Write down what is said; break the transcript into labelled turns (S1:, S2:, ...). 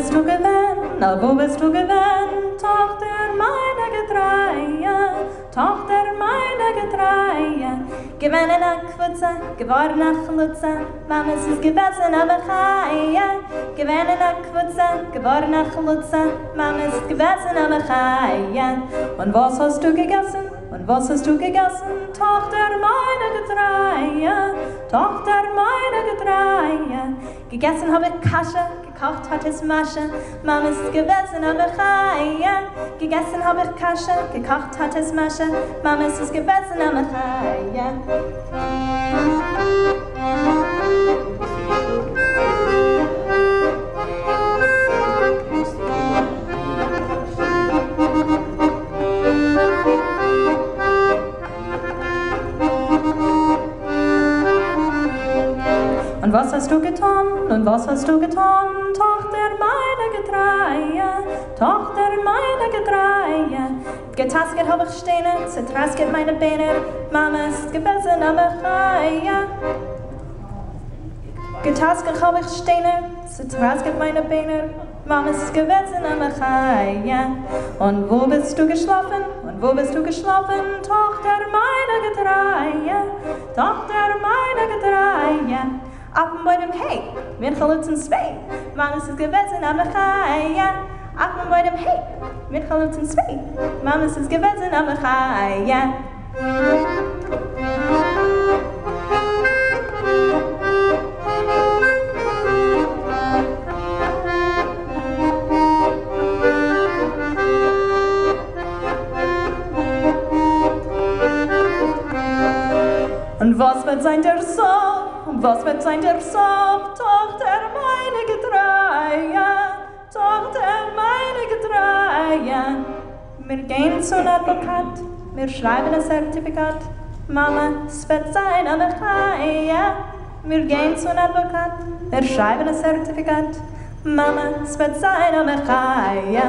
S1: Bistu Geven, Avu Bistu Geven, Tochter meiner Getreie, Tochter meiner Getreie. Gewennen a Kvutze, geworden a Chlutze, Mames ist gebessen a Bechaie. Gewennen a Kvutze, geworden a Chlutze, Mames ist gebessen a Bechaie. Und was hast du gegessen? Und was hast du gegessen? Tochter meiner Getreie, Tochter meiner Getreie. Gegessen habe ich Kasche, gekocht hat es Mashe, Mama ist gegessen habe ich Haie. Gegessen habe ich Kasche, gekocht hat es Mashe, Mama ist gegessen habe ich Haie. Und was hast du getan? Und was hast du getan? Tochter meiner Getreie, Tochter meiner Getreie. Getasket hab ich Steine, zertrasket meine Beine, Mama ist gebessen am Bechaie. Getasket hab ich Steine, zertrasket meine Beine, Mama ist gebessen am Bechaie. Und wo bist du geschlafen? Und wo bist du geschlafen? Tochter meiner Getreie, Tochter meiner Getreie. Ab bei dem Hey, wir gelutzen zwei. Mama ist gewesen am Bechaie. Ab bei dem Hey, wir gelutzen zwei. Mama ist gewesen am Bechaie. Und was wird sein der Sohn? Und was wird sein der Sof? Tochter meine Getreie, Tochter meine Getreie. Wir gehen zu einem Advokat, wir schreiben ein Zertifikat. Mama, es wird sein am Bechaie. Wir gehen zu einem Advokat, wir schreiben ein Zertifikat. Mama, es wird sein am Bechaie.